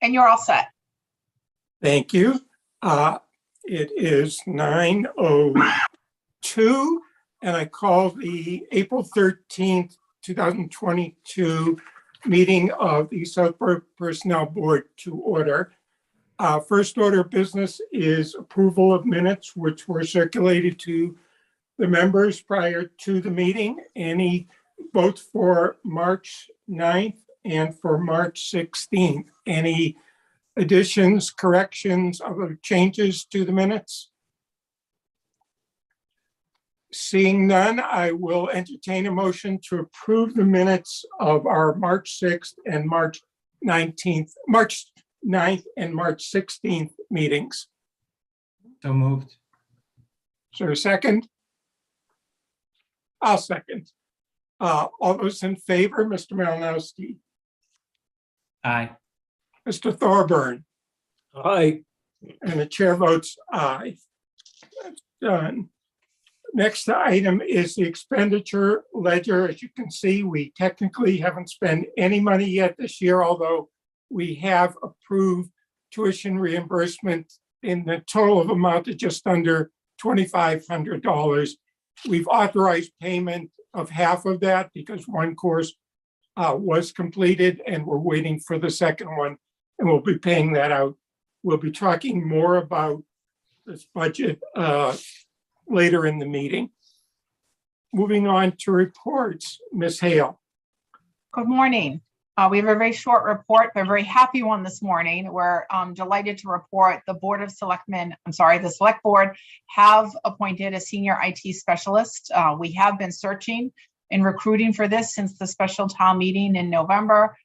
And you're all set. Thank you. It is 9:02, and I call the April 13th, 2022 meeting of the Southborough Personnel Board to order. First order of business is approval of minutes, which were circulated to the members prior to the meeting. Any both for March 9th and for March 16th. Any additions, corrections, other changes to the minutes? Seeing none, I will entertain a motion to approve the minutes of our March 6th and March 9th and March 16th meetings. So moved. Is there a second? I'll second. All those in favor, Mr. Malinowski, Aye. Mr. Thorburn, Aye. and the chair votes aye. That's done. Next item is the expenditure ledger. As you can see, we technically haven't spent any money yet this year, although we have approved tuition reimbursement in the total of amount of just under $2,500. We've authorized payment of half of that because one course was completed and we're waiting for the second one, and we'll be paying that out. We'll be talking more about this budget later in the meeting. Moving on to reports, Ms. Hale. Good morning. We have a very short report, but a very happy one this morning. We're delighted to report the the Select Board have appointed a senior IT specialist. We have been searching and recruiting for this since the special town meeting in November.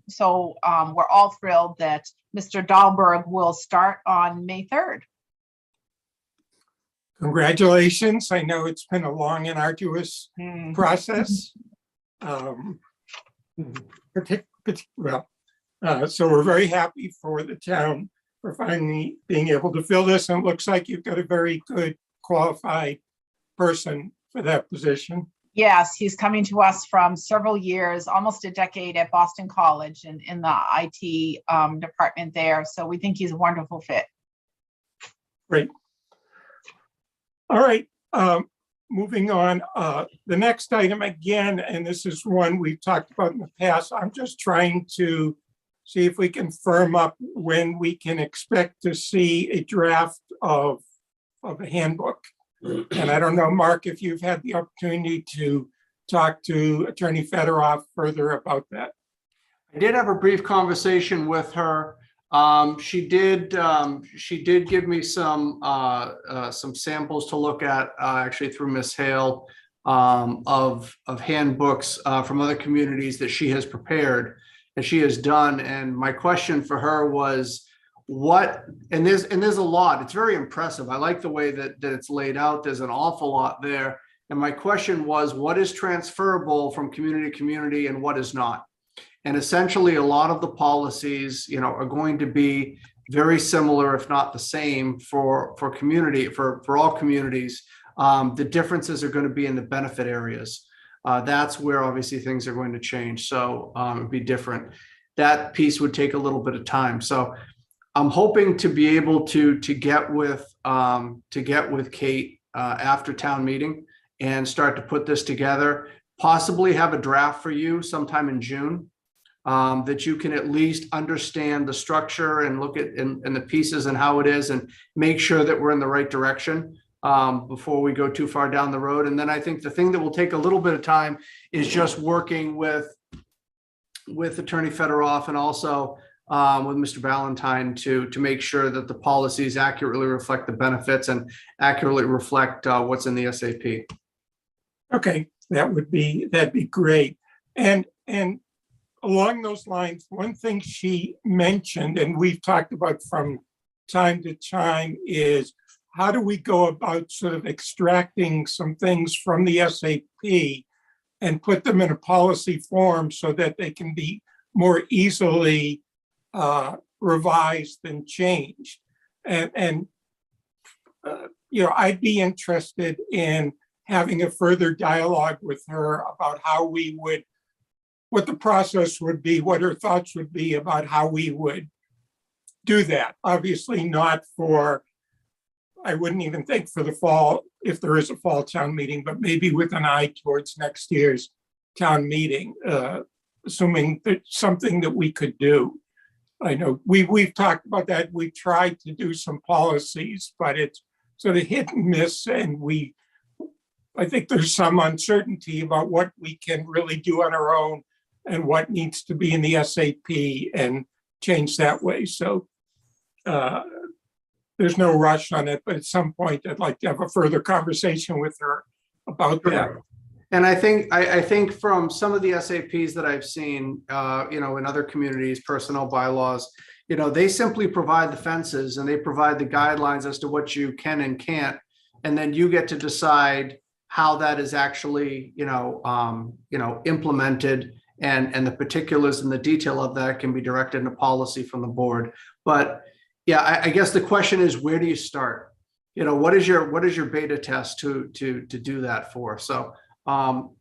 So we're all thrilled that Mr. Dahlberg will start on May 3rd. Congratulations. I know it's been a long and arduous process. So we're very happy for the town for finally being able to fill this, and it looks like you've got a very good qualified person for that position. Yes, he's coming to us from several years, almost a decade at Boston College and in the IT department there. So we think he's a wonderful fit. Great. All right, moving on. The next item again, and this is one we've talked about in the past. I'm just trying to see if we can firm up when we can expect to see a draft of a handbook. And I don't know, Mark, if you've had the opportunity to talk to Attorney Fedorov further about that. I did have a brief conversation with her. She did give me some samples to look at, actually through Ms. Hale, of handbooks from other communities that she has prepared and she has done. And my question for her was, and there's a lot. It's very impressive. I like the way that it's laid out. There's an awful lot there. And my question was, what is transferable from community to community and what is not? And essentially, a lot of the policies, are going to be very similar, if not the same, for all communities. The differences are going to be in the benefit areas. That's where obviously things are going to change. So it'd be different. That piece would take a little bit of time. So I'm hoping to be able to get with Kate after town meeting and start to put this together. Possibly have a draft for you sometime in June. That you can at least understand the structure and look at and the pieces and how it is and make sure that we're in the right direction before we go too far down the road. And then I think the thing that will take a little bit of time is just working with Attorney Fedorov and also with Mr. Ballantyne to make sure that the policies accurately reflect the benefits and accurately reflect what's in the SAP. Okay, that'd be great. And along those lines, one thing she mentioned, and we've talked about from time to time, is how do we go about sort of extracting some things from the SAP and put them in a policy form so that they can be more easily revised and changed. And I'd be interested in having a further dialogue with her about what the process would be, what her thoughts would be about how we would do that. Obviously not for, I wouldn't even think for the fall, if there is a fall town meeting, but maybe with an eye towards next year's town meeting, assuming that something that we could do. I know we've talked about that. We tried to do some policies, but it's sort of hit and miss. And I think there's some uncertainty about what we can really do on our own and what needs to be in the SAP and change that way. So there's no rush on it, but at some point I'd like to have a further conversation with her about that. And I think from some of the SAPs that I've seen, in other communities, personnel bylaws, they simply provide the fences and they provide the guidelines as to what you can and can't, and then you get to decide how that is actually, implemented, and the particulars and the detail of that can be directed into policy from the board. But yeah, I guess the question is, where do you start? What is your beta test to do that for? So.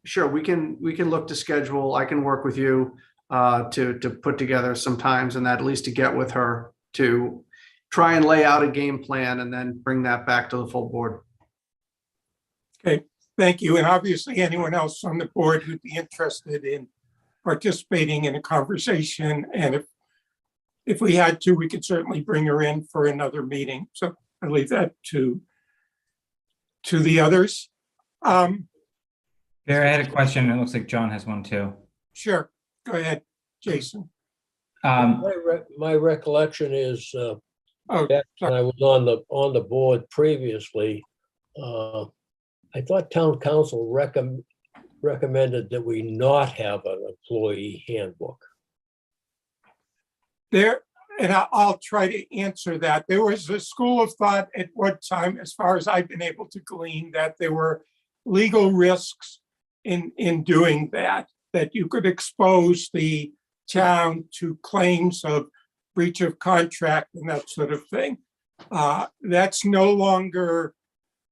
Sure, we can look to schedule. I can work with you to put together some times, and at least to get with her to try and lay out a game plan and then bring that back to the full board. Okay, thank you. And obviously anyone else on the board who'd be interested in participating in a conversation, and if we had to, we could certainly bring her in for another meeting. So I leave that to the others. Barry, I had a question. It looks like John has one too. Sure, go ahead, Jason. My recollection is Oh, back when I was on the board previously, I thought town council recommended that we not have an employee handbook. And I'll try to answer that. There was a school of thought at one time, as far as I've been able to glean, that there were legal risks in doing that you could expose the town to claims of breach of contract and that sort of thing. That's no longer,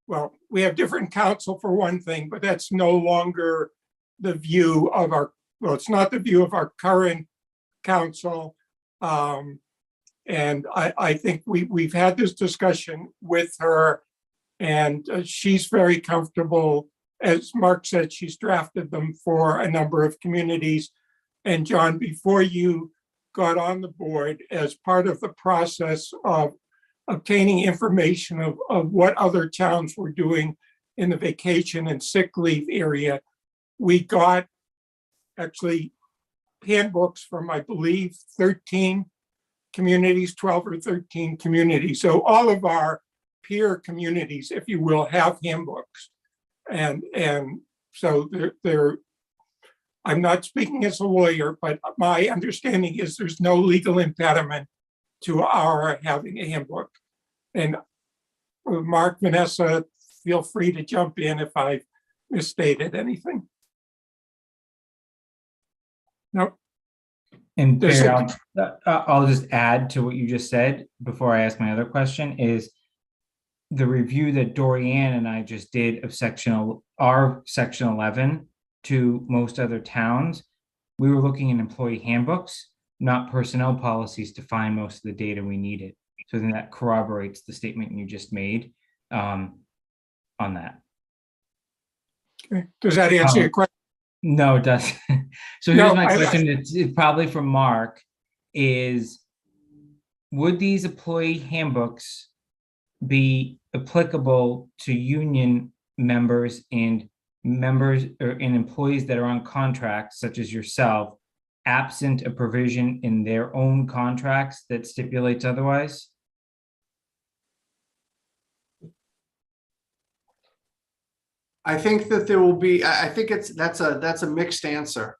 well, we have different counsel for one thing, but that's no longer the view of it's not the view of our current counsel. And I think we've had this discussion with her, and she's very comfortable. As Mark said, she's drafted them for a number of communities. And John, before you got on the board, as part of the process of obtaining information of what other towns were doing in the vacation and sick leave area, we got actually handbooks from, I believe, 13 communities, 12 or 13 communities. So all of our peer communities, if you will, have handbooks. And so I'm not speaking as a lawyer, but my understanding is there's no legal impediment to our having a handbook. And Mark, Vanessa, feel free to jump in if I've misstated anything. No. And Barry, I'll just add to what you just said before I ask my other question is the review that Dorianne and I just did of our section 11 to most other towns. We were looking at employee handbooks, not personnel policies, to find most of the data we needed. So then that corroborates the statement you just made on that. Okay. Does that answer your question? No, it doesn't. So here's my question. It's probably from Mark is, would these employee handbooks be applicable to union members and employees that are on contracts, such as yourself, absent a provision in their own contracts that stipulates otherwise? I think that there will be, I think that's a mixed answer.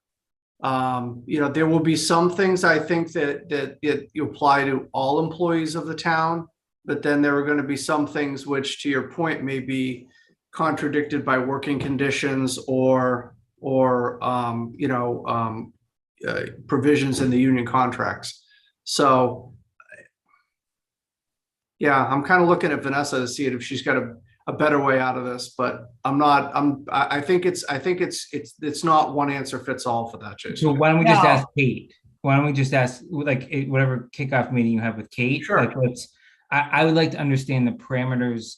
There will be some things I think that you apply to all employees of the town, but then there are going to be some things which, to your point, may be contradicted by working conditions or provisions in the union contracts. So yeah, I'm kind of looking at Vanessa to see if she's got a better way out of this, but I think it's not one answer fits all for that, Jason. So why don't we just No. ask Kate? why don't we just ask, like, whatever kickoff meeting you have with Kate? Sure. Like, I would like to understand the parameters.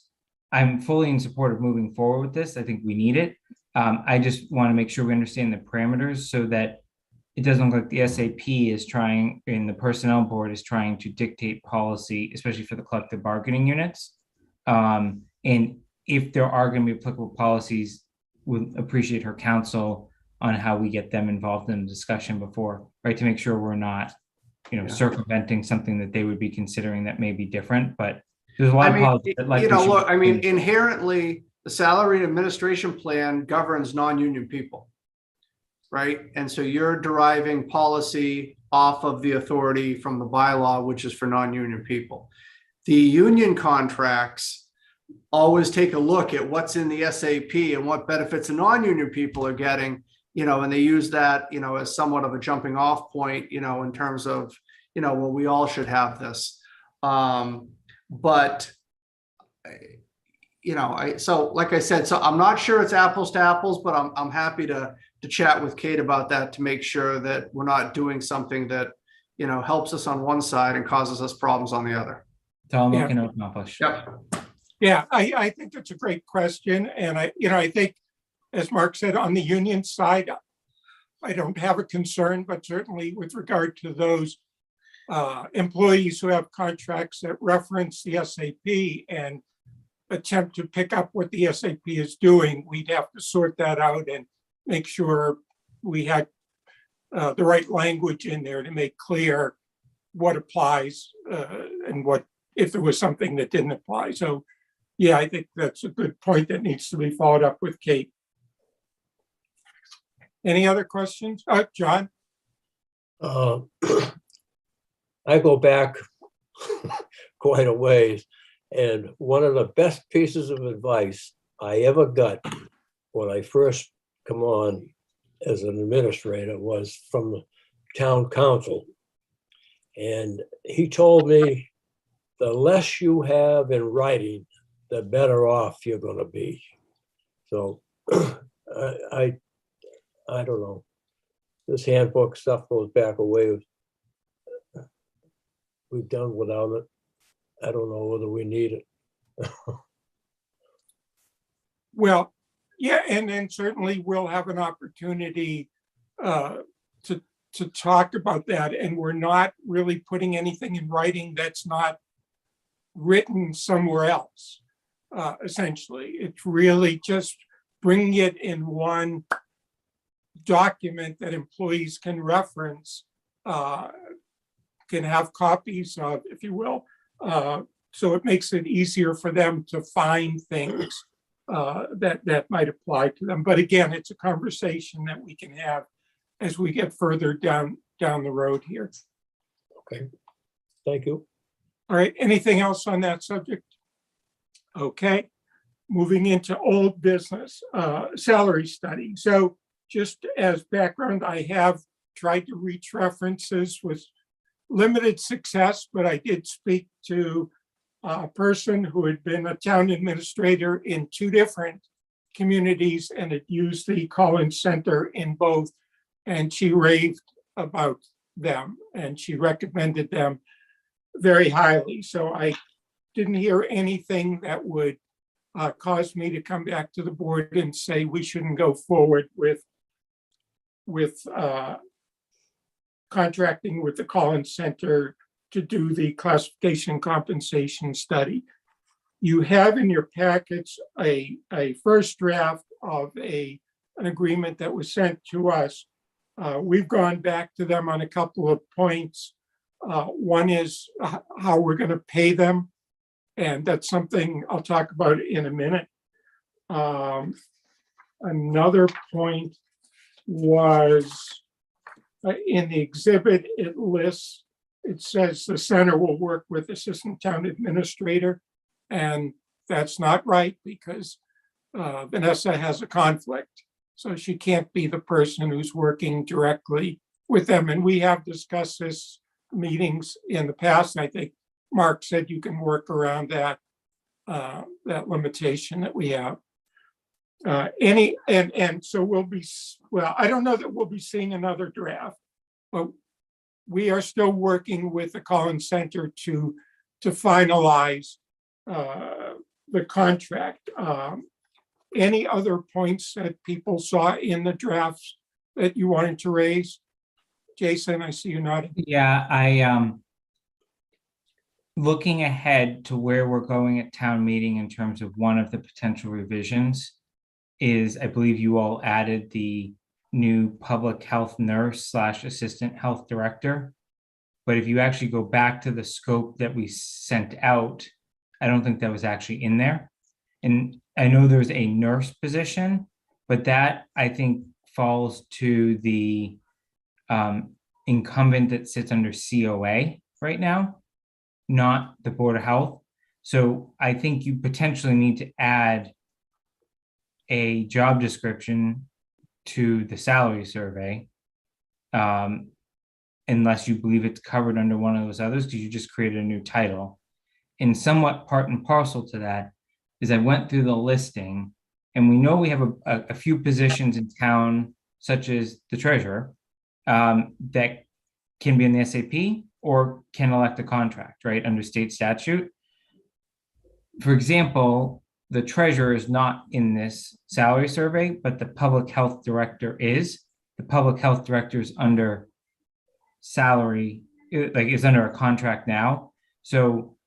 I'm fully in support of moving forward with this. I think we need it. I just want to make sure we understand the parameters so that it doesn't look like the SAP is trying, and the personnel board is trying to dictate policy, especially for the collective bargaining units. And if there are going to be applicable policies, would appreciate her counsel on how we get them involved in the discussion before, right? To make sure we're not, Yeah. circumventing something that they would be considering that may be different, but there's a lot I of mean, policies that like. look, I mean, inherently, the salary and administration plan governs non-union people. Right? And so you're deriving policy off of the authority from the bylaw, which is for non-union people. The union contracts always take a look at what's in the SAP and what benefits the non-union people are getting, and they use that, as somewhat of a jumping off point, in terms of, well, we all should have this. But so like I said, so I'm not sure it's apples to apples, but I'm happy to chat with Kate about that to make sure that we're not doing something that, helps us on one side and causes us problems on the other. It's all I'm Yeah. looking to accomplish. Yep. Yeah, I think that's a great question. And I think, as Mark said, on the union side, I don't have a concern, but certainly with regard to those employees who have contracts that reference the SAP and attempt to pick up what the SAP is doing, we'd have to sort that out and make sure we had the right language in there to make clear what applies and what, if there was something that didn't apply. So yeah, I think that's a good point that needs to be followed up with Kate. Any other questions? John? I go back quite a ways, and one of the best pieces of advice I ever got when I first come on as an administrator was from the town council. And he told me, the less you have in writing, the better off you're going to be. So I don't know. This handbook stuff goes back a way. We've done without it. I don't know whether we need it. Well, yeah, and then certainly we'll have an opportunity to talk about that. And we're not really putting anything in writing that's not written somewhere else. Essentially, it's really just bringing it in one document that employees can reference, can have copies of, if you will. So it makes it easier for them to find things that might apply to them. But again, it's a conversation that we can have as we get further down the road here. Okay, thank you. All right, anything else on that subject? Okay, moving into old business, salary study. So just as background, I have tried to reach references with limited success, but I did speak to a person who had been a town administrator in 2 different communities and had used the Collins Center in both. And she raved about them and she recommended them very highly. So I didn't hear anything that would cause me to come back to the board and say we shouldn't go forward with contracting with the Collins Center to do the classification compensation study. You have in your packets a first draft of an agreement that was sent to us. We've gone back to them on a couple of points. One is how we're going to pay them, and that's something I'll talk about in a minute. Another point was in the exhibit, it says the center will work with assistant town administrator, and that's not right because Vanessa has a conflict. So she can't be the person who's working directly with them. And we have discussed this meetings in the past. I think Mark said you can work around that limitation that we have. And so we'll be, well, I don't know that we'll be seeing another draft, but we are still working with the Collins Center to finalize the contract. Any other points that people saw in the drafts that you wanted to raise? Jason, I see you nodding. Yeah, looking ahead to where we're going at town meeting in terms of one of the potential revisions is, I believe you all added the new public health nurse / assistant health director. But if you actually go back to the scope that we sent out, I don't think that was actually in there. And I know there's a nurse position, but that I think falls to the incumbent that sits under COA right now, not the Board of Health. So I think you potentially need to add a job description to the salary survey, unless you believe it's covered under one of those others, because you just created a new title. And somewhat part and parcel to that is I went through the listing, and we know we have a few positions in town, such as the treasurer, that can be in the SAP or can elect a contract, right, under state statute. For example, the treasurer is not in this salary survey, but the public health director is. The public health director is under salary, like is under a contract now. So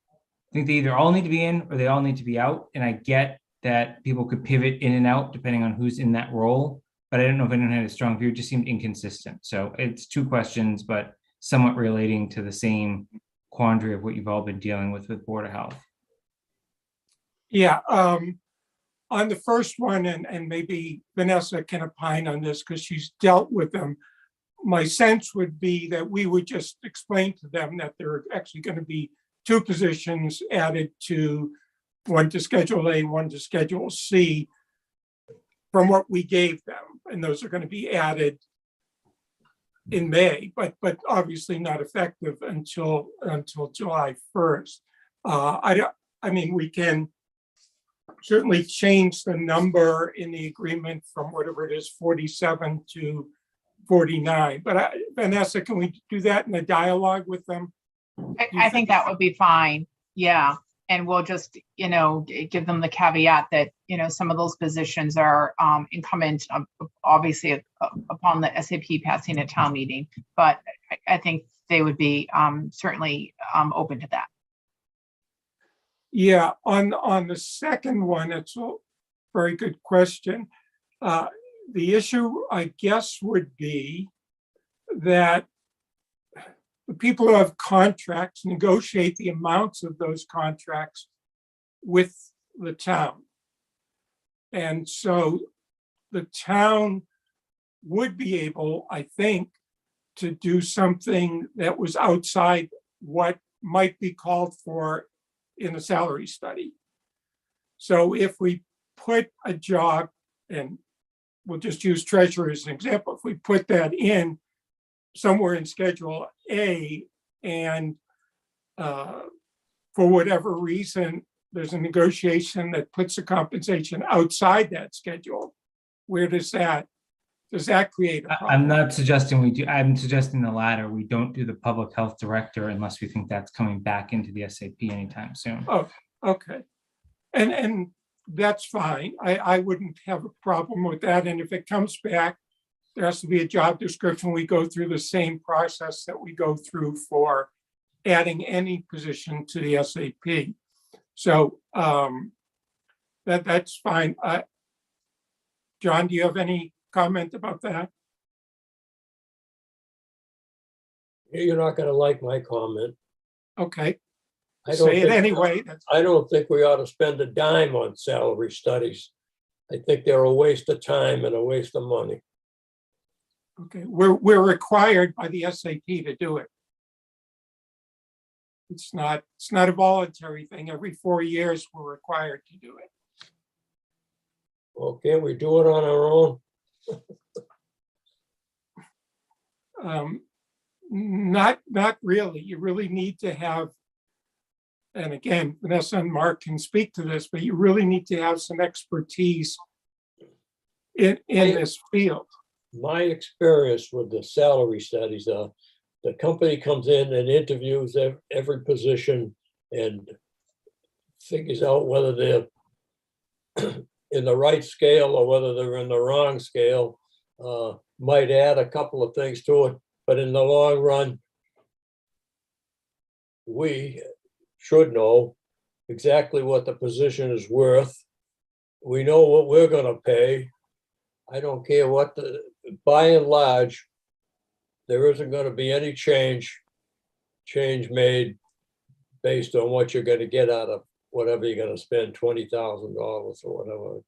I think they either all need to be in or they all need to be out. And I get that people could pivot in and out depending on who's in that role, but I don't know if anyone had a strong view. It just seemed inconsistent. So it's two questions, but somewhat relating to the same quandary of what you've all been dealing with Board of Health. Yeah, on the first one, and maybe Vanessa can opine on this because she's dealt with them. My sense would be that we would just explain to them that there are actually going to be two positions added to, one to Schedule A, one to Schedule C, from what we gave them, and those are going to be added in May, but obviously not effective until July 1st. I mean, we can certainly change the number in the agreement from whatever it is, 47 to 49. But Vanessa, can we do that in a dialogue with them? I think that would be fine. Yeah. And we'll just, give them the caveat that, some of those positions are incumbent, obviously, upon the SAP passing a town meeting. But I think they would be certainly open to that. Yeah, on the second one, it's a very good question. The issue, I guess, would be that the people who have contracts negotiate the amounts of those contracts with the town. And so the town would be able, I think, to do something that was outside what might be called for in a salary study. So if we put a job, and we'll just use treasurer as an example, if we put that in somewhere in Schedule A, and for whatever reason, there's a negotiation that puts the compensation outside that schedule, where does that create a problem? I'm not suggesting we do. I'm suggesting the latter. We don't do the public health director unless we think that's coming back into the SAP anytime soon. Oh, okay. And that's fine. I wouldn't have a problem with that. And if it comes back, there has to be a job description. We go through the same process that we go through for adding any position to the SAP. So that's fine. John, do you have any comment about that? You're not going to like my comment. Okay. I don't Say it think- anyway. I don't think we ought to spend a dime on salary studies. I think they're a waste of time and a waste of money. Okay, we're required by the SAP to do it. It's not a voluntary thing. Every 4 years, we're required to do it. Well, can't we do it on our own? Not really. You really need to have, and again, Vanessa and Mark can speak to this, but you really need to have some expertise in this field. My experience with the salary studies are the company comes in and interviews every position and figures out whether they're in the right scale or whether they're in the wrong scale, might add a couple of things to it, but in the long run, we should know exactly what the position is worth. We know what we're gonna pay. I don't care what by and large, there isn't gonna be any change made based on what you're gonna get out of whatever you're gonna spend, $20,000 or whatever.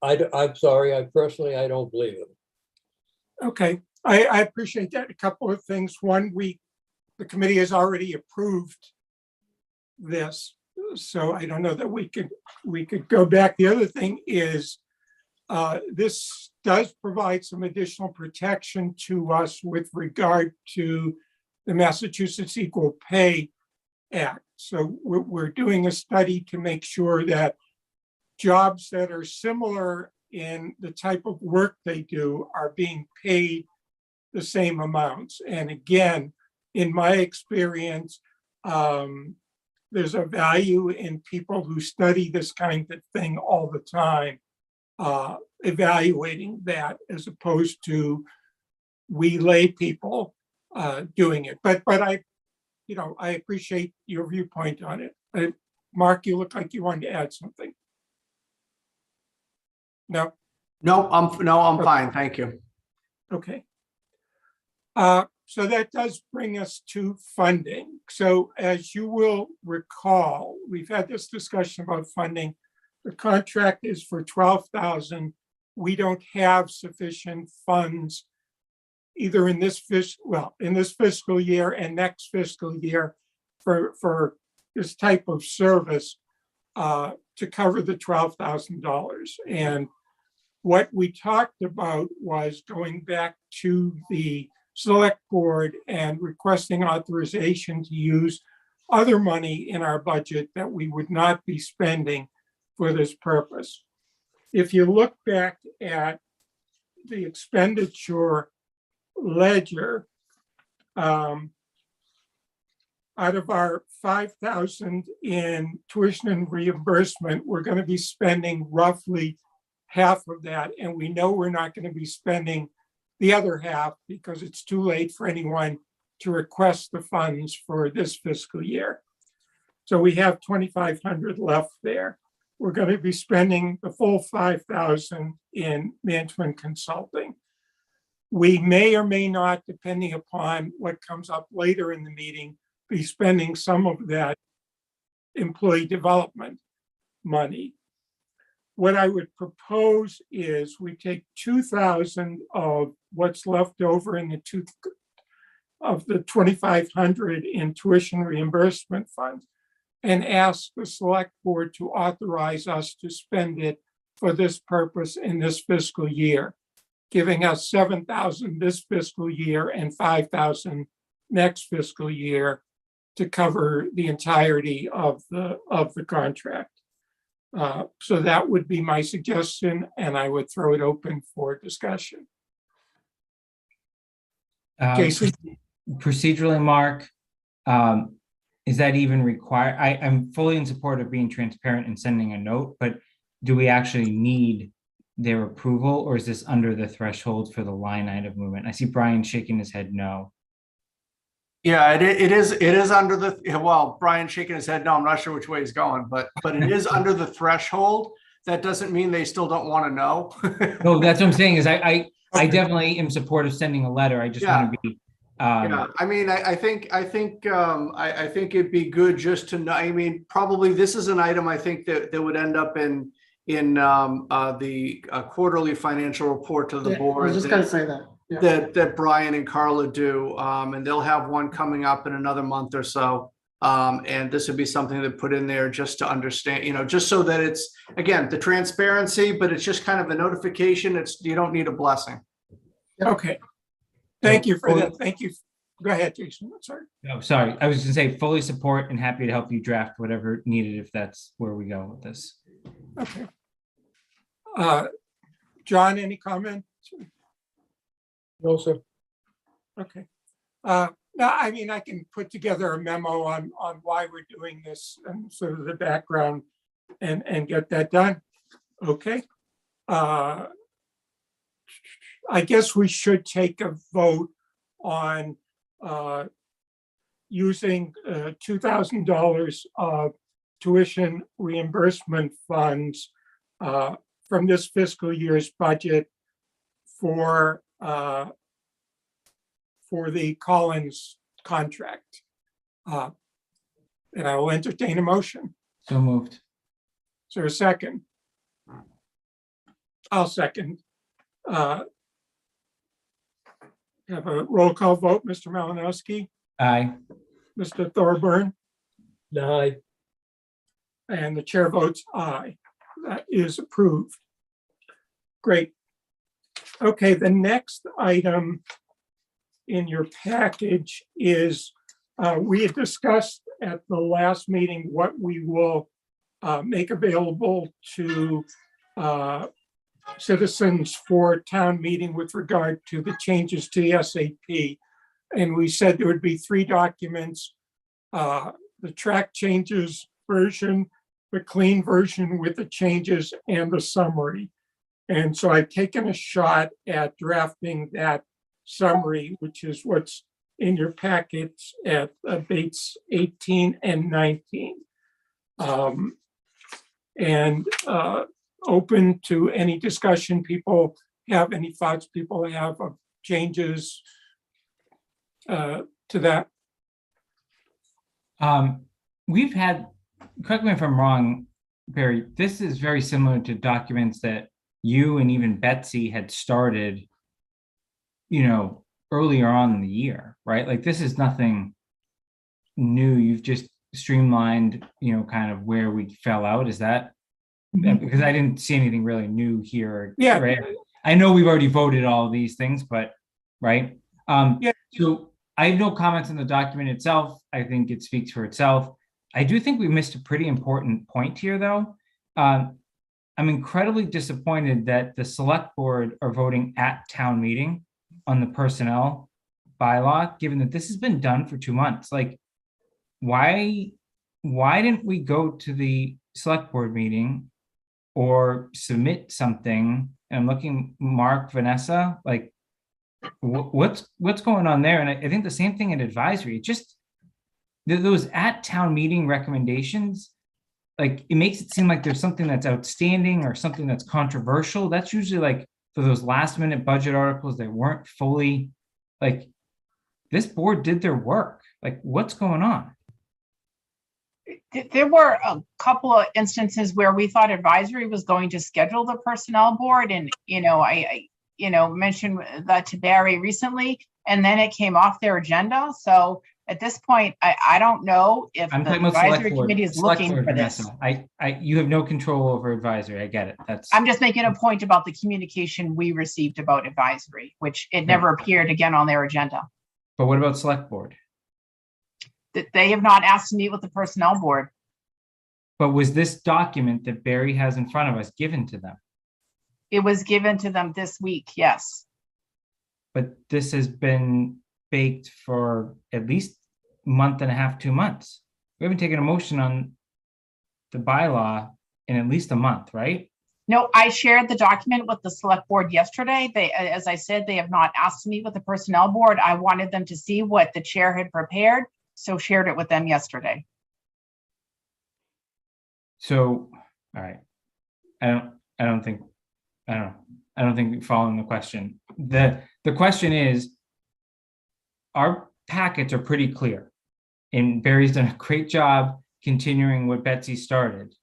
I'm sorry, I personally don't believe it. Okay, I appreciate that. A couple of things. One, the committee has already approved this, so I don't know that we could go back. The other thing is, this does provide some additional protection to us with regard to the Massachusetts Equal Pay Act. So we're doing a study to make sure that jobs that are similar in the type of work they do are being paid the same amounts. And again, in my experience, there's a value in people who study this kind of thing all the time, evaluating that as opposed to we lay people doing it. But I appreciate your viewpoint on it. Mark, you look like you wanted to add something. No? No, I'm fine. Thank you. Okay. So that does bring us to funding. So as you will recall, we've had this discussion about funding. The contract is for $12,000. We don't have sufficient funds either in this fiscal year and next fiscal year for this type of service to cover the $12,000. And what we talked about was going back to the select board and requesting authorization to use other money in our budget that we would not be spending for this purpose. If you look back at the expenditure ledger, out of our $5,000 in tuition and reimbursement, we're going to be spending roughly half of that. And we know we're not going to be spending the other half because it's too late for anyone to request the funds for this fiscal year. So we have $2,500 left there. We're going to be spending the full $5,000 in management consulting. We may or may not, depending upon what comes up later in the meeting, be spending some of that employee development money. What I would propose is we take 2,000 of what's left over in the $2,500 in tuition reimbursement funds and ask the select board to authorize us to spend it for this purpose in this fiscal year, giving us 7,000 this fiscal year and 5,000 next fiscal year to cover the entirety of the contract. So that would be my suggestion, and I would throw it open for discussion. Jason? Procedurally, Mark, is that even required? I'm fully in support of being transparent and sending a note, but do we actually need their approval, or is this under the threshold for the line item movement? I see Brian shaking his head no. Yeah, it is under the, well, Brian shaking his head no, I'm not sure which way he's going, but it is under the threshold. That doesn't mean they still don't want to know. No, that's what I'm saying is I definitely am support of sending a letter. I just want to be. Yeah, I mean, I think it'd be good just to know. I mean, probably this is an item I think that would end up in the quarterly financial report to the board. I was just going to say that. Yeah. That Brian and Carla do, and they'll have one coming up in another month or so. And this would be something to put in there just to understand, just so that it's, again, the transparency, but it's just kind of a notification. You don't need a blessing. Okay. Thank you for that. Thank you. Go ahead, Jason. Sorry. No, sorry. I was going to say fully support and happy to help you draft whatever needed if that's where we go with this. Okay. John, any comment? No, sir. Okay. No, I mean, I can put together a memo on why we're doing this and sort of the background and get that done. Okay. I guess we should take a vote on using $2,000 of tuition reimbursement funds from this fiscal year's budget for the Collins contract. And I will entertain a motion. So moved. Is there a second? I'll second. Have a roll call vote, Mr. Malinowski, Aye. Mr. Thorburn, Aye. and the chair votes aye. That is approved. Great. Okay, the next item in your package is, we had discussed at the last meeting what we will make available to citizens for town meeting with regard to the changes to the SAP. And we said there would be 3 documents, the track changes version, the clean version with the changes, and the summary. And so I've taken a shot at drafting that summary, which is what's in your packets at Bates 18 and 19. And open to any discussion people have, any thoughts people have of changes to that. We've had, correct me if I'm wrong, Barry, this is very similar to documents that you and even Betsy had started, you know, earlier on in the year, right? Like this is nothing new. You've just streamlined, you know, kind of where we fell out. Is that? Because I didn't see anything really new here. Yeah. Right? I know we've already voted all of these things, but right. Yeah. So I have no comments on the document itself. I think it speaks for itself. I do think we missed a pretty important point here, though. I'm incredibly disappointed that the select board are voting at town meeting on the personnel bylaw, given that this has been done for 2 months. Like, why didn't we go to the select board meeting or submit something? And I'm looking, Mark, Vanessa, like, what's going on there? And I think the same thing in advisory. It just, those at town meeting recommendations, like it makes it seem like there's something that's outstanding or something that's controversial. That's usually like for those last minute budget articles that weren't fully, like, this board did their work. Like, what's going on? There were a couple of instances where we thought advisory was going to schedule the personnel board, and I mentioned that to Barry recently, and then it came off their agenda. So at this point, I don't know if I'm the talking about advisory select board. committee is Select looking board, for this. Vanessa. You have no control over advisory. I get it. That's. I'm just making a point about the communication we received about advisory, which it never appeared again on their agenda. But what about select board? That they have not asked to meet with the personnel board. But was this document that Barry has in front of us given to them? It was given to them this week, yes. But this has been baked for at least a month and a half, 2 months. We haven't taken a motion on the bylaw in at least a month, right? No, I shared the document with the select board yesterday. They, as I said, they have not asked to meet with the personnel board. I wanted them to see what the chair had prepared, so shared it with them yesterday. So, all right. I don't think we're following the question. The question is, our packets are pretty clear, and Barry's done a great job continuing what Betsy started,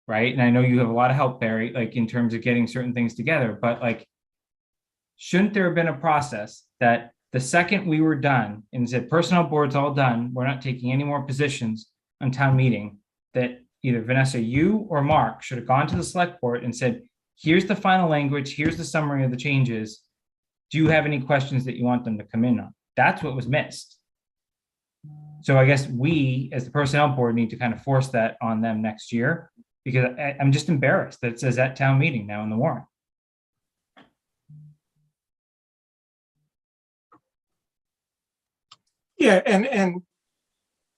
right? And I know you have a lot of help, Barry, like in terms of getting certain things together, but like, shouldn't there have been a process that the second we were done and said personnel board's all done, we're not taking any more positions on town meeting, that either Vanessa, you or Mark should have gone to the select board and said, here's the final language, here's the summary of the changes. Do you have any questions that you want them to come in on? That's what was missed. So I guess we, as the personnel board, need to kind of force that on them next year, because I'm just embarrassed that it says at town meeting now in the warrant. Yeah, and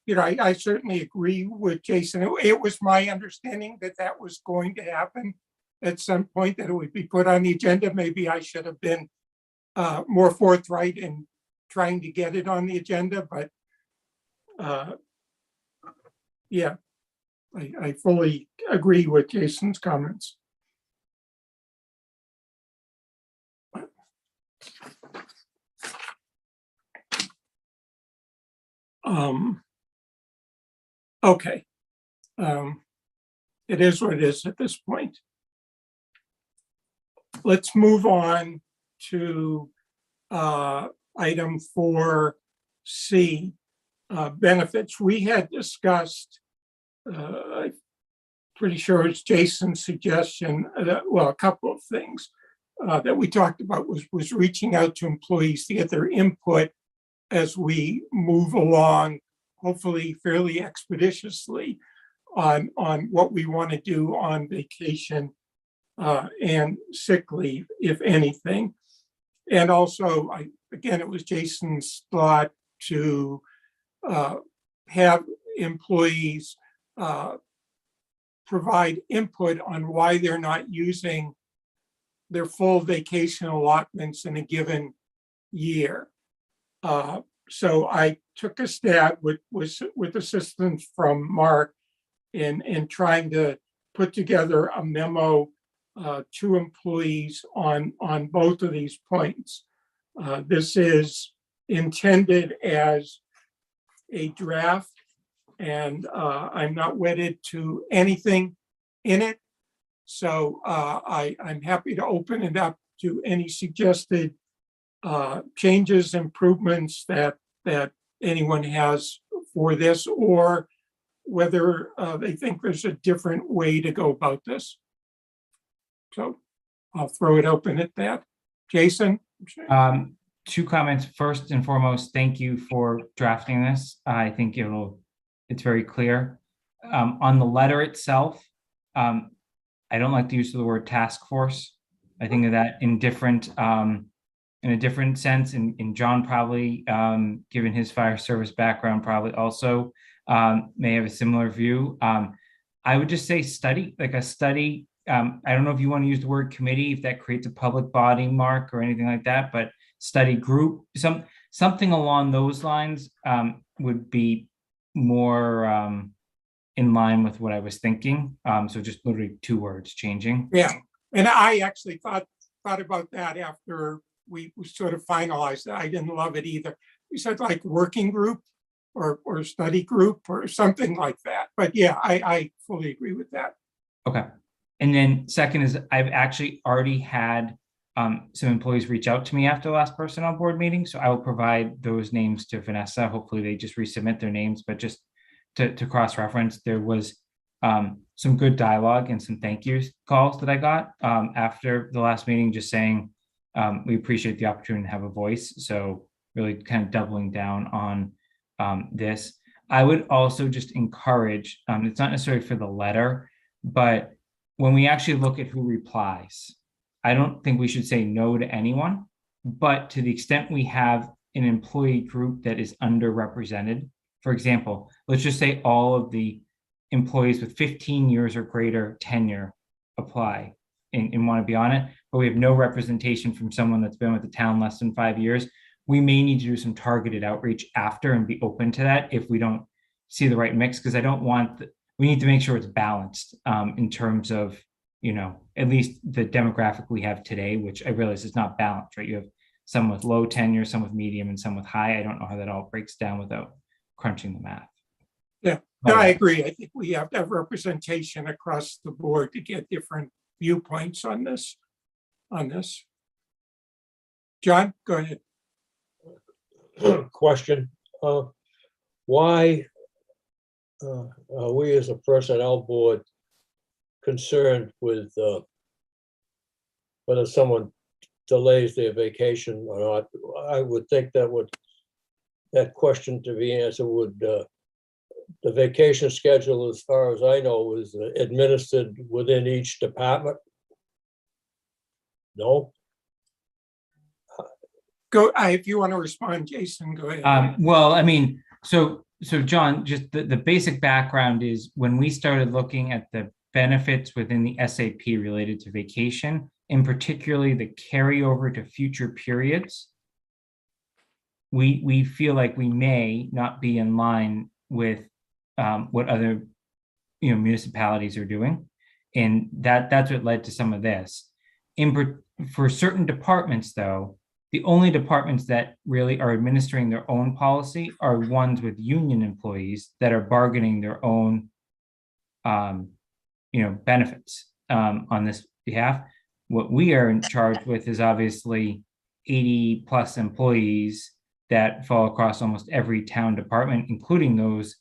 you know, I certainly agree with Jason. It was my understanding that that was going to happen at some point, that it would be put on the agenda. Maybe I should have been more forthright in trying to get it on the agenda, but yeah, I fully agree with Jason's comments. Okay. It is what it is at this point. Let's move on to item 4C, benefits. We had discussed, I'm pretty sure it's Jason's suggestion, well, a couple of things that we talked about was reaching out to employees to get their input as we move along, hopefully fairly expeditiously, on what we want to do on vacation and sick leave, if anything. And also, again, it was Jason's thought to have employees provide input on why they're not using their full vacation allotments in a given year. So I took a stab with assistance from Mark in trying to put together a memo to employees on both of these points. This is intended as a draft, and I'm not wedded to anything in it. So I'm happy to open it up to any suggested changes, improvements that anyone has for this, or whether they think there's a different way to go about this. So I'll throw it open at that. Jason? Two comments. First and foremost, thank you for drafting this. I think it's very clear. On the letter itself, I don't like the use of the word task force. I think of that in a different sense, and John probably, given his fire service background, probably also may have a similar view. I would just say study, like a study. I don't know if you want to use the word committee, if that creates a public body, Mark, or anything like that, but study group, something along those lines would be more in line with what I was thinking. So just literally 2 words changing. Yeah, and I actually thought about that after we sort of finalized it. I didn't love it either. We said like working group or study group or something like that. But yeah, I fully agree with that. Okay. And then second is I've actually already had some employees reach out to me after the last personnel board meeting. So I will provide those names to Vanessa. Hopefully they just resubmit their names, but just to cross-reference, there was some good dialogue and some thank yous calls that I got after the last meeting, just saying we appreciate the opportunity to have a voice. So really kind of doubling down on this. I would also just encourage, it's not necessarily for the letter, but when we actually look at who replies, I don't think we should say no to anyone, but to the extent we have an employee group that is underrepresented, for example, let's just say all of the employees with 15 years or greater tenure apply and want to be on it, but we have no representation from someone that's been with the town less than 5 years. We may need to do some targeted outreach after and be open to that if we don't see the right mix, because I don't want, we need to make sure it's balanced in terms of, you know, at least the demographic we have today, which I realize is not balanced, right? You have some with low tenure, some with medium, and some with high. I don't know how that all breaks down without crunching the math. Yeah, no, I agree. I think we have to have representation across the board to get different viewpoints on this. John, go ahead. Question. Why are we as a personnel board concerned with whether someone delays their vacation or not? I would think that question to be answered would, the vacation schedule, as far as I know, is administered within each department. No? Go, if you want to respond, Jason, go ahead. Well, I mean, so John, just the basic background is when we started looking at the benefits within the SAP related to vacation, and particularly the carryover to future periods, we feel like we may not be in line with what other municipalities are doing, and that's what led to some of this. For certain departments, though, the only departments that really are administering their own policy are ones with union employees that are bargaining their own, benefits on this behalf. What we are in charge with is obviously 80 plus employees that fall across almost every town department, including those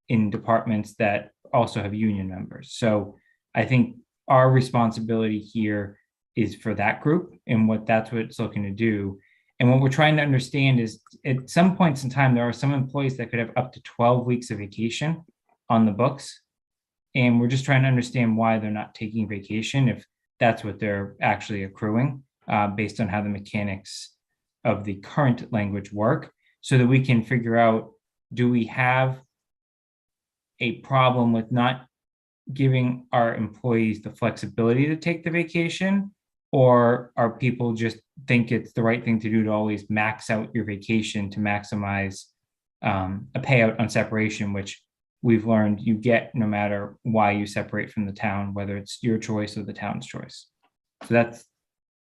in departments that also have union members. So I think our responsibility here is for that group and that's what it's looking to do. And what we're trying to understand is at some points in time, there are some employees that could have up to 12 weeks of vacation on the books. And we're just trying to understand why they're not taking vacation, if that's what they're actually accruing, based on how the mechanics of the current language work, so that we can figure out, do we have a problem with not giving our employees the flexibility to take the vacation, or are people just think it's the right thing to do to always max out your vacation to maximize a payout on separation, which we've learned you get no matter why you separate from the town, whether it's your choice or the town's choice. So that's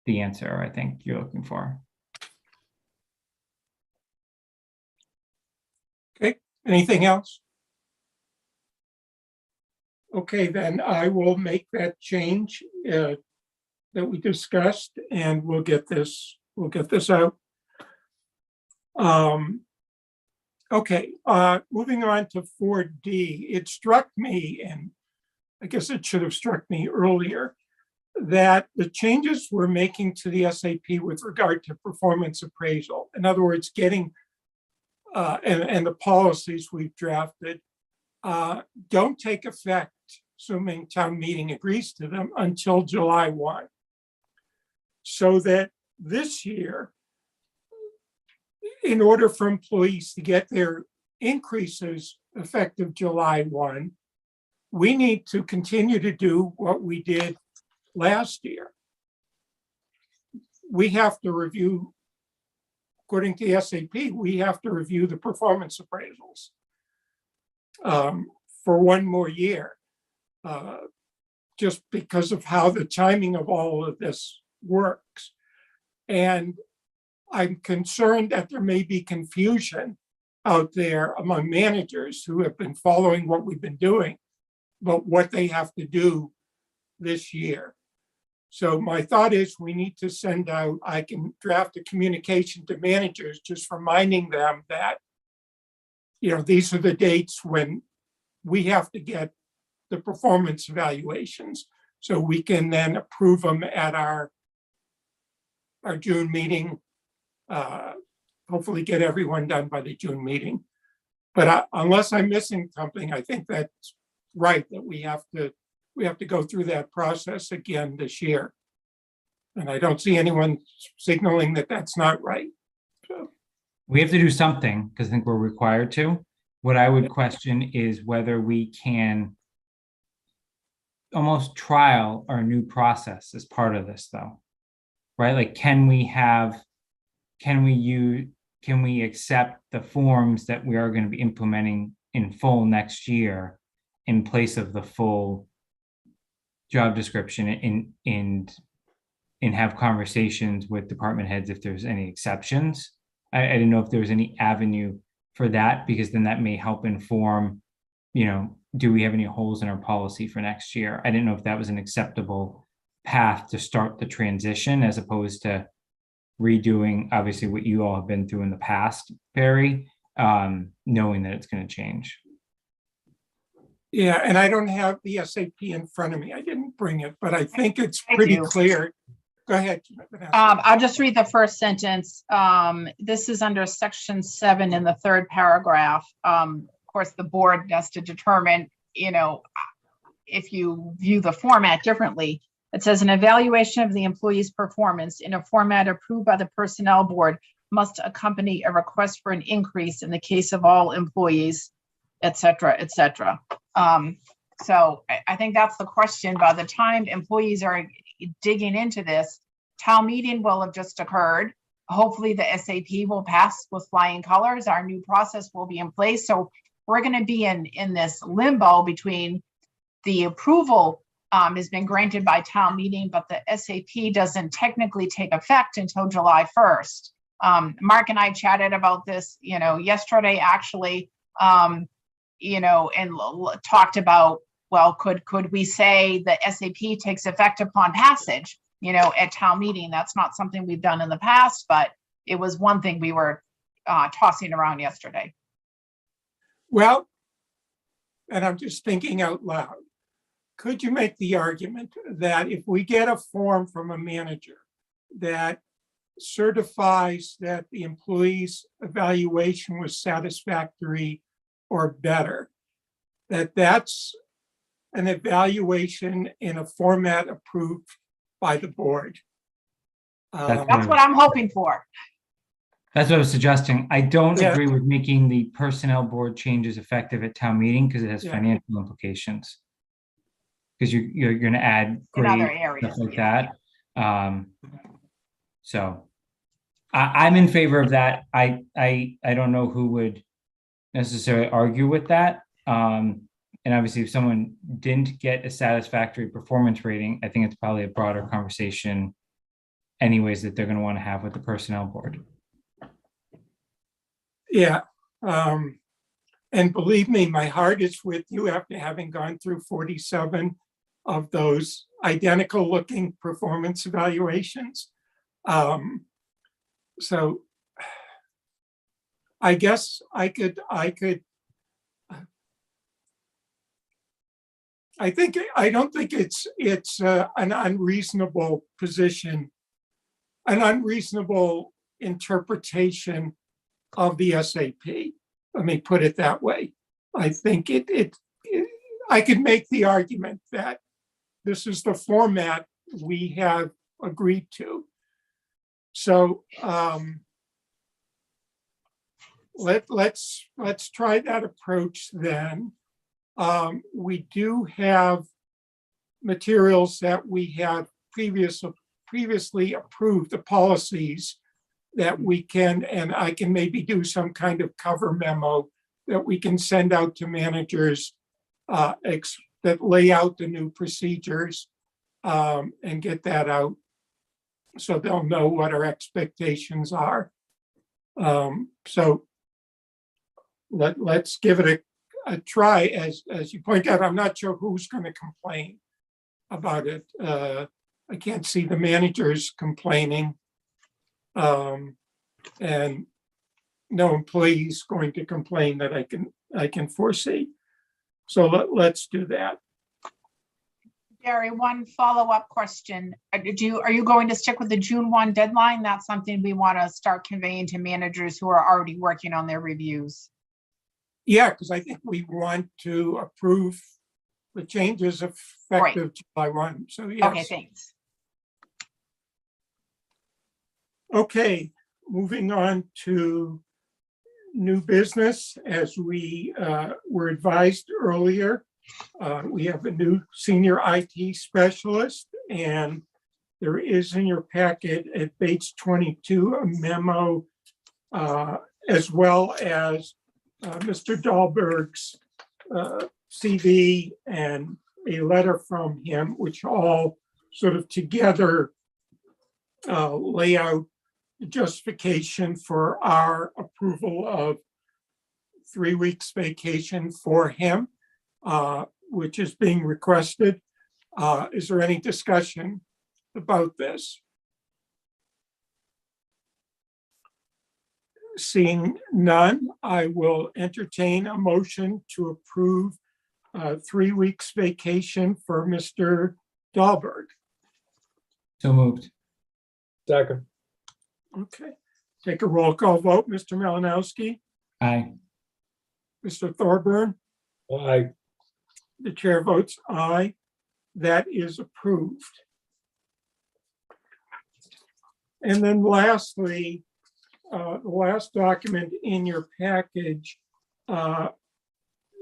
the answer I think you're looking for. Okay, anything else? Okay, then I will make that change that we discussed, and we'll get this out. Okay, moving on to 4D, it struck me, and I guess it should have struck me earlier, that the changes we're making to the SAP with regard to performance appraisal, in other words, getting, and the policies we've drafted, don't take effect, assuming town meeting agrees to them, until July 1. So that this year, in order for employees to get their increases effective July 1, we need to continue to do what we did last year. We have to review, according to the SAP, we have to review the performance appraisals for one more year, just because of how the timing of all of this works. And I'm concerned that there may be confusion out there among managers who have been following what we've been doing, but what they have to do this year. So my thought is we need to send out, I can draft a communication to managers, just reminding them that, these are the dates when we have to get the performance evaluations, so we can then approve them at our June meeting. Hopefully get everyone done by the June meeting. But unless I'm missing something, I think that's right, that we have to go through that process again this year. And I don't see anyone signaling that that's not right. So. We have to do something because I think we're required to. What I would question is whether we can almost trial our new process as part of this, though, right? Like, can we accept the forms that we are going to be implementing in full next year in place of the full job description, and have conversations with department heads if there's any exceptions? I didn't know if there was any avenue for that, because then that may help inform, do we have any holes in our policy for next year? I didn't know if that was an acceptable path to start the transition, as opposed to redoing obviously what you all have been through in the past, Barry, knowing that it's going to change. Yeah, and I don't have the SAP in front of me. I didn't bring it, but I think it's pretty clear. Go ahead. I'll just read the first sentence. This is under section 7 in the third paragraph. Of course, the board has to determine, if you view the format differently. It says an evaluation of the employee's performance in a format approved by the personnel board must accompany a request for an increase in the case of all employees, et cetera, et cetera. So I think that's the question. By the time employees are digging into this, town meeting will have just occurred. Hopefully the SAP will pass with flying colors. Our new process will be in place. So we're going to be in this limbo between the approval has been granted by town meeting, but the SAP doesn't technically take effect until July 1st. Mark and I chatted about this, yesterday actually, and talked about, well, could we say the SAP takes effect upon passage, at town meeting? That's not something we've done in the past, but it was one thing we were tossing around yesterday. Well, and I'm just thinking out loud, could you make the argument that if we get a form from a manager that certifies that the employee's evaluation was satisfactory or better, that's an evaluation in a format approved by the board? That's what I'm hoping for. That's what I was suggesting. I don't Yeah. agree with making the personnel board changes effective at town meeting because it has Yeah. financial implications. Because you're going to add In other grade, areas, stuff like yeah. that. So I'm in favor of that. I don't know who would necessarily argue with that. And obviously, if someone didn't get a satisfactory performance rating, I think it's probably a broader conversation anyways that they're going to want to have with the personnel board. Yeah. And believe me, my heart is with you after having gone through 47 of those identical looking performance evaluations. So I guess I don't think it's an unreasonable position, an unreasonable interpretation of the SAP. Let me put it that way. I think I could make the argument that this is the format we have agreed to. So let's try that approach then. We do have materials that we have previously approved, the policies that we can, and I can maybe do some kind of cover memo that we can send out to managers that lay out the new procedures and get that out so they'll know what our expectations are. So let's give it a try. As you point out, I'm not sure who's going to complain about it. I can't see the managers complaining. And no employees going to complain that I can foresee. So let's do that. Gary, one follow-up question. Are you going to stick with the June 1 deadline? That's something we want to start conveying to managers who are already working on their reviews. Yeah, because I think we want to approve the changes effective July 1. So yes. Okay, thanks. Okay, moving on to new business. As we were advised earlier, we have a new senior IT specialist, and there is in your packet at page 22 a memo as well as Mr. Dahlberg's CV and a letter from him, which all sort of together lay out the justification for our approval of 3 weeks vacation for him, which is being requested. Is there any discussion about this? Seeing none, I will entertain a motion to approve 3 weeks vacation for Mr. Dahlberg. So moved. Second. Okay, take a roll call vote. Mr. Malinowski, Aye. Mr. Thorburn, Aye. the chair votes aye. That is approved. And then lastly, the last document in your package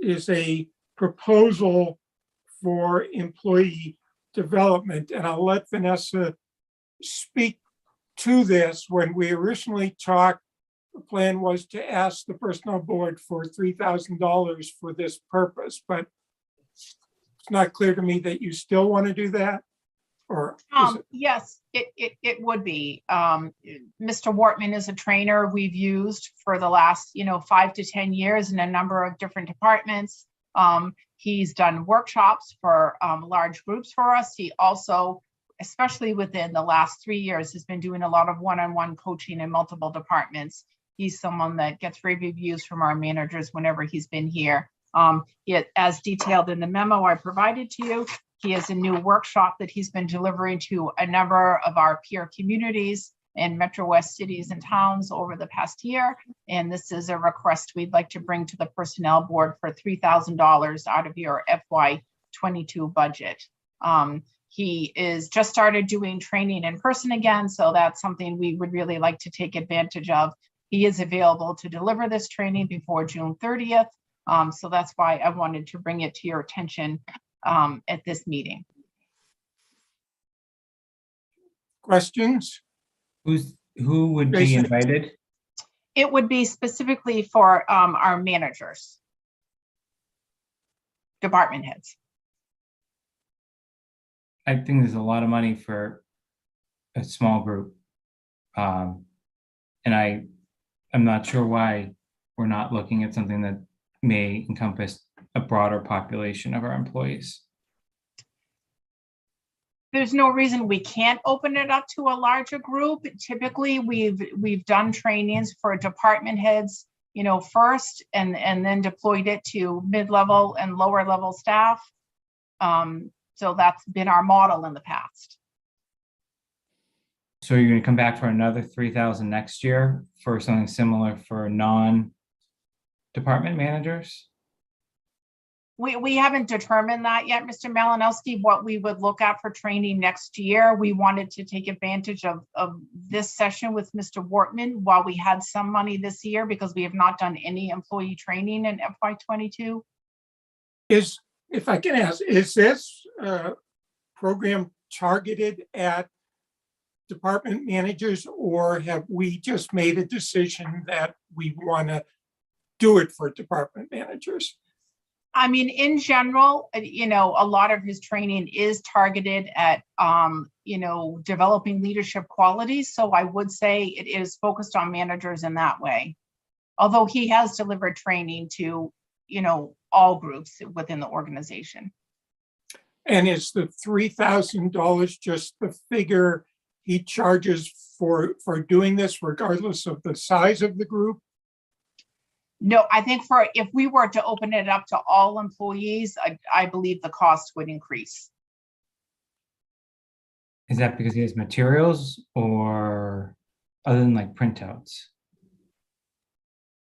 is a proposal for employee development, and I'll let Vanessa speak to this. When we originally talked, the plan was to ask the personnel board for $3,000 for this purpose, but it's not clear to me that you still want to do that, or is it? Yes, it would be. Mr. Wortman is a trainer we've used for the last, 5 to 10 years in a number of different departments. He's done workshops for large groups for us. He also, especially within the last 3 years, has been doing a lot of one-on-one coaching in multiple departments. He's someone that gets rave reviews from our managers whenever he's been here. As detailed in the memo I provided to you, he has a new workshop that he's been delivering to a number of our peer communities in Metro West cities and towns over the past year. And this is a request we'd like to bring to the personnel board for $3,000 out of your FY22 budget. He is just started doing training in person again, so that's something we would really like to take advantage of. He is available to deliver this training before June 30th. So that's why I wanted to bring it to your attention at this meeting. Questions? Who would be Jason. invited? It would be specifically for our managers, department heads. I think there's a lot of money for a small group. And I'm not sure why we're not looking at something that may encompass a broader population of our employees. There's no reason we can't open it up to a larger group. Typically, we've done trainings for department heads, first, and then deployed it to mid-level and lower level staff. So that's been our model in the past. So you're going to come back for another 3,000 next year for something similar for non-department managers? We haven't determined that yet, Mr. Malinowski, what we would look at for training next year. We wanted to take advantage of this session with Mr. Wortman while we had some money this year, because we have not done any employee training in FY22. If I can ask, is this program targeted at department managers, or have we just made a decision that we want to do it for department managers? I mean, in general, a lot of his training is targeted at, developing leadership qualities. So I would say it is focused on managers in that way. Although he has delivered training to, all groups within the organization. And is the $3,000 just the figure he charges for doing this, regardless of the size of the group? No, I think if we were to open it up to all employees, I believe the cost would increase. Is that because he has materials, or other than like printouts?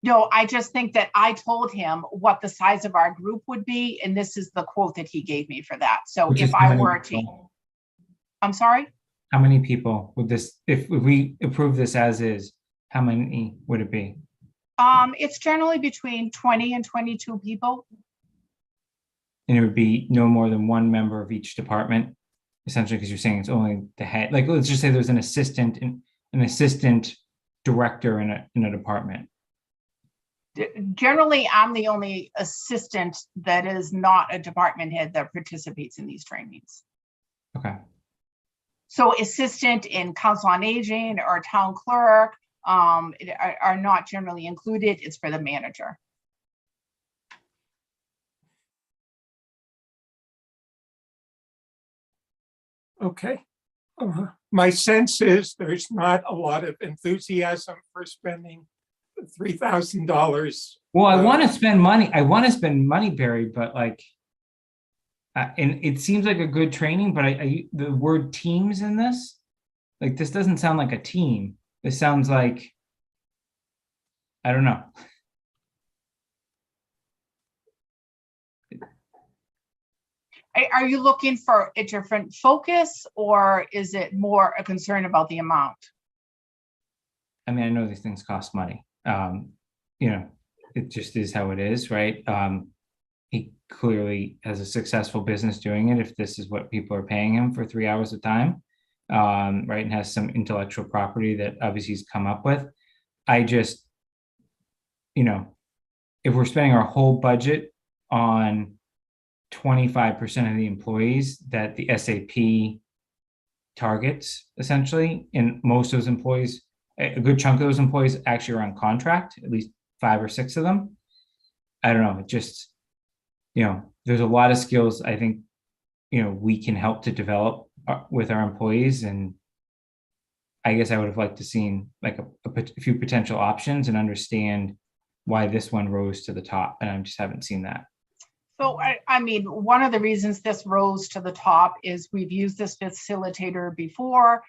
No, I just think that I told him what the size of our group would be, and this is the quote that he gave me for that. So Which is if how I many were to, people? I'm sorry? How many people would this, if we approve this as is, how many would it be? It's generally between 20 and 22 people. And it would be no more than one member of each department, essentially, because you're saying it's only the head. Like, let's just say there's an assistant director in a department. Generally, I'm the only assistant that is not a department head that participates in these trainings. Okay. So assistant in council on aging or town clerk are not generally included. It's for the manager. Okay. My sense is there's not a lot of enthusiasm for spending $3,000. Well, I want to spend money. Barry, but like, and it seems like a good training, but the word teams in this, like, this doesn't sound like a team. This sounds like, I don't know. Are you looking for a different focus, or is it more a concern about the amount? I mean, I know these things cost money. You know, it just is how it is, right? He clearly has a successful business doing it if this is what people are paying him for 3 hours of time, right? And has some intellectual property that obviously he's come up with. I just, you know, if we're spending our whole budget on 25% of the employees that the SAP targets, essentially, and most of those employees, a good chunk of those employees actually are on contract, at least 5 or 6 of them. I don't know, it just, you know, there's a lot of skills I think, you know, we can help to develop with our employees. And I guess I would have liked to seen like a few potential options and understand why this one rose to the top. And I just haven't seen that. So I mean, one of the reasons this rose to the top is we've used this facilitator before.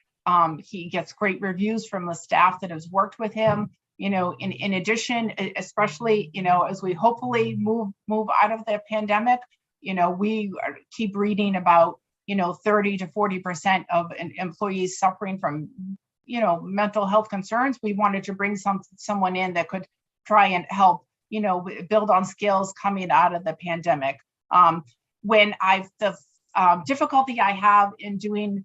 He gets great reviews from the staff that has worked with him. You know, in addition, especially, you know, as we hopefully move out of the pandemic, you know, we keep reading about, you know, 30 to 40% of employees suffering from, you know, mental health concerns. We wanted to bring someone in that could try and help, you know, build on skills coming out of the pandemic. When the difficulty I have in doing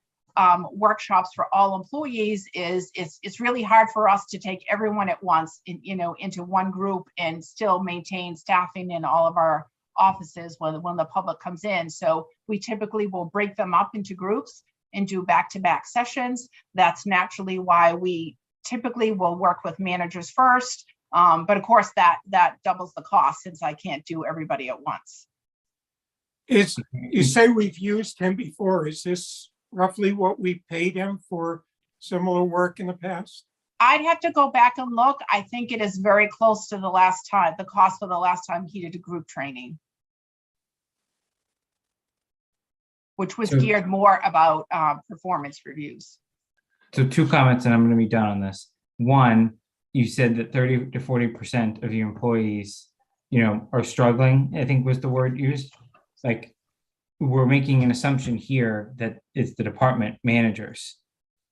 workshops for all employees is it's really hard for us to take everyone at once you know, into one group and still maintain staffing in all of our offices when the public comes in. So we typically will break them up into groups and do back-to-back sessions. That's naturally why we typically will work with managers first. But of course that doubles the cost since I can't do everybody at once. You say we've used him before. Is this roughly what we paid him for similar work in the past? I'd have to go back and look. I think it is very close to the cost for the last time he did a group training, which was geared more about performance reviews. So 2 comments and I'm going to be done on this. One, you said that 30 to 40% of your employees, you know, are struggling, I think was the word used. Like, we're making an assumption here that it's the department managers,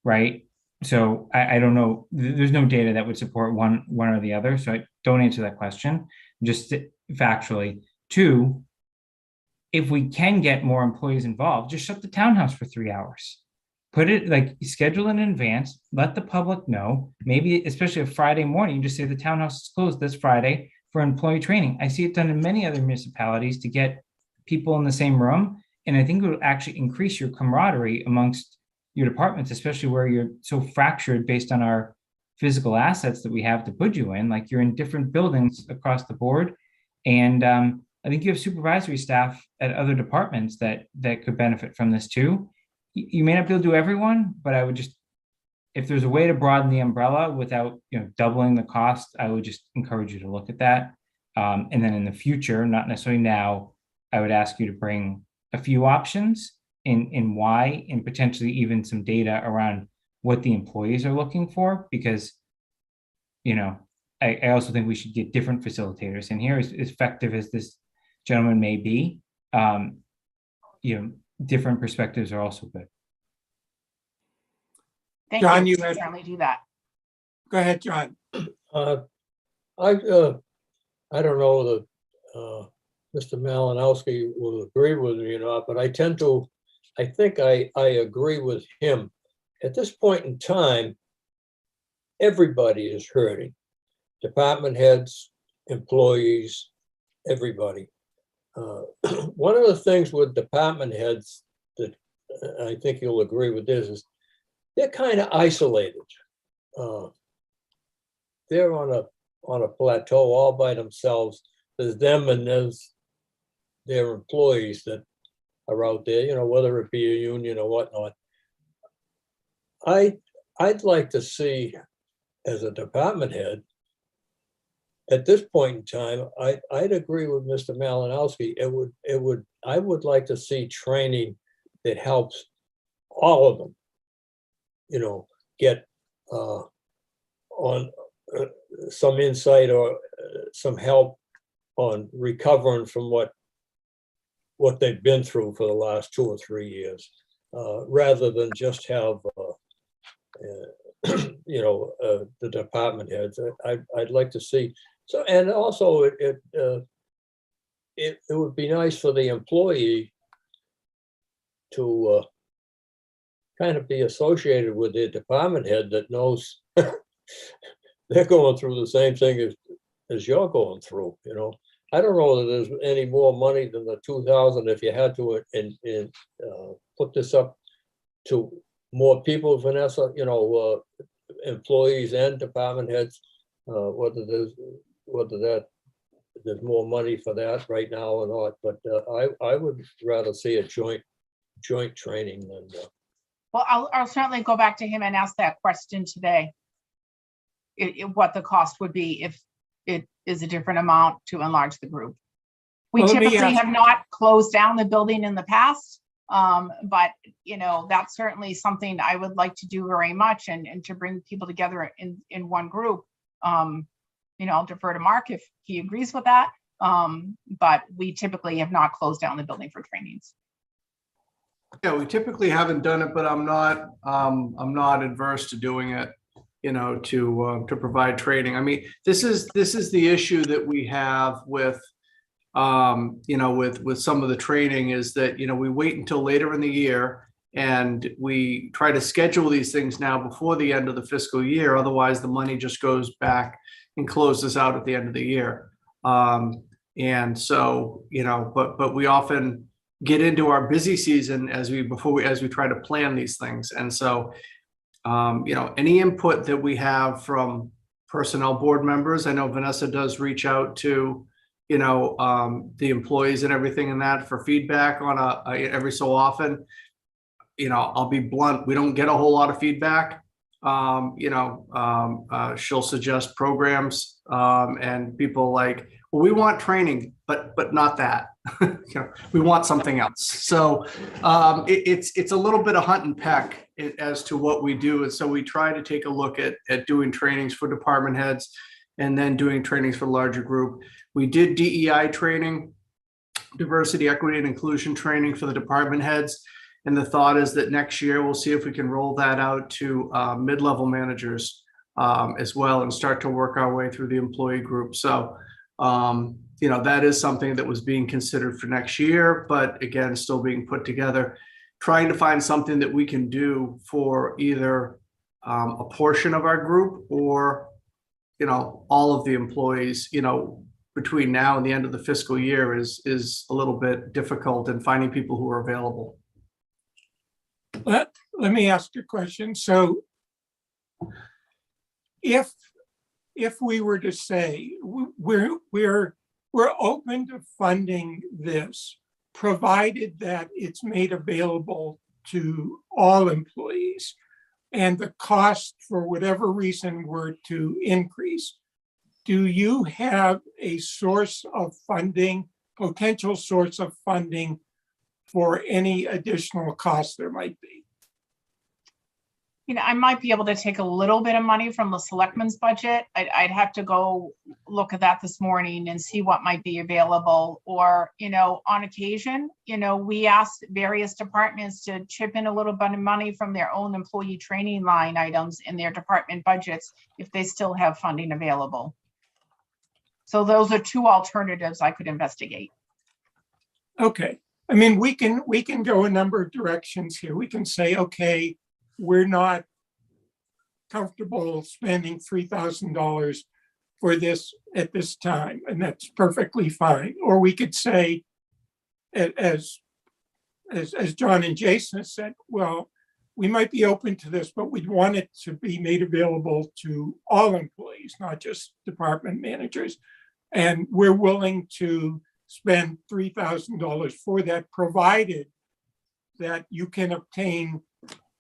right? So I don't know, there's no data that would support one or the other. So I don't answer that question, just factually. 2, if we can get more employees involved, just shut the townhouse for 3 hours. Put it like, schedule in advance, let the public know, maybe especially a Friday morning, just say the townhouse is closed this Friday for employee training. I see it done in many other municipalities to get people in the same room. And I think it will actually increase your camaraderie amongst your departments, especially where you're so fractured based on our physical assets that we have to put you in. Like, you're in different buildings across the board. And I think you have supervisory staff at other departments that could benefit from this too. You may not be able to do everyone, but I would just, if there's a way to broaden the umbrella without, you know, doubling the cost, I would just encourage you to look at that. And then in the future, not necessarily now, I would ask you to bring a few options in why, and potentially even some data around what the employees are looking for, because, you know, I also think we should get different facilitators in here, as effective as this gentleman may be. You know, different perspectives are also good. Thank John, you. you had- Certainly do that. Go ahead, John. I don't know that Mr. Malinowski will agree with me or not, but I think I agree with him. At this point in time, everybody is hurting. Department heads, employees, everybody. One of the things with department heads that I think you'll agree with this is they're kind of isolated. They're on a plateau all by themselves. There's them and there's their employees that are out there, you know, whether it be a union or whatnot. I'd like to see, as a department head, at this point in time, I'd agree with Mr. Malinowski. I would like to see training that helps all of them, you know, get on some insight or some help on recovering from what they've been through for the last 2 or 3 years, rather than just have the department heads. I'd like to see. So, and also it would be nice for the employee to kind of be associated with their department head that knows they're going through the same thing as you're going through, I don't know that there's any more money than the 2,000 if you had to put this up to more people, Vanessa, employees and department heads, whether there's more money for that right now or not, but I would rather see a joint training than. Well, I'll certainly go back to him and ask that question today. What the cost would be if it is a different amount to enlarge the group. We typically have not closed down the building in the past, but that's certainly something I would like to do very much, and to bring people together in one group. I'll defer to Mark if he agrees with that. But we typically have not closed down the building for trainings. Yeah, we typically haven't done it, but I'm not adverse to doing it, to provide training. I mean, this is the issue that we have with, with some of the training is that, we wait until later in the year and we try to schedule these things now before the end of the fiscal year. Otherwise, the money just goes back and closes out at the end of the year. And so, but we often get into our busy season as we try to plan these things. And so, any input that we have from personnel board members, I know Vanessa does reach out to, the employees and everything in that for feedback on every so often. I'll be blunt, we don't get a whole lot of feedback. She'll suggest programs, and people like, well, we want training, but not that. We want something else. So it's a little bit of hunt and peck as to what we do. And so we try to take a look at doing trainings for department heads and then doing trainings for larger group. We did DEI training, diversity, equity, and inclusion training for the department heads. And the thought is that next year we'll see if we can roll that out to mid-level managers as well and start to work our way through the employee group. So, that is something that was being considered for next year, but again, still being put together, trying to find something that we can do for either a portion of our group or, all of the employees, between now and the end of the fiscal year is a little bit difficult in finding people who are available. Let me ask you a question. So if we were to say we're open to funding this, provided that it's made available to all employees, and the cost for whatever reason were to increase, do you have a source of funding, potential source of funding for any additional costs there might be? I might be able to take a little bit of money from the selectmen's budget. I'd have to go look at that this morning and see what might be available. Or, on occasion, we asked various departments to chip in a little bit of money from their own employee training line items in their department budgets if they still have funding available. So those are two alternatives I could investigate. Okay. I mean, we can go a number of directions here. We can say, okay, we're not comfortable spending $3,000 for this at this time, and that's perfectly fine. Or we could say, as John and Jason have said, well, we might be open to this, but we'd want it to be made available to all employees, not just department managers. And we're willing to spend $3,000 for that, provided that you can obtain,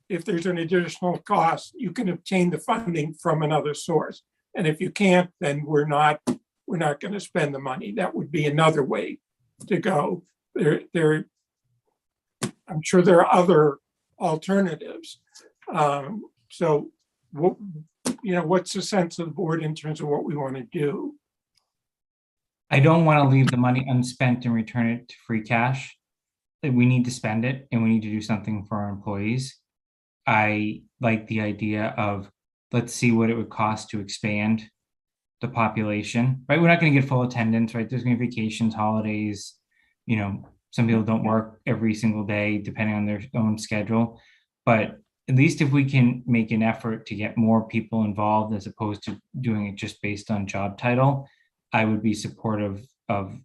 if there's an additional cost, you can obtain the funding from another source. And if you can't, then we're not going to spend the money. That would be another way to go. I'm sure there are other alternatives. So, what's the sense of the board in terms of what we want to do? I don't want to leave the money unspent and return it to free cash. We need to spend it and we need to do something for our employees. I like the idea of let's see what it would cost to expand the population, right? We're not going to get full attendance, right? There's going to be vacations, holidays, some people don't work every single day depending on their own schedule. But at least if we can make an effort to get more people involved as opposed to doing it just based on job title, I would be supportive of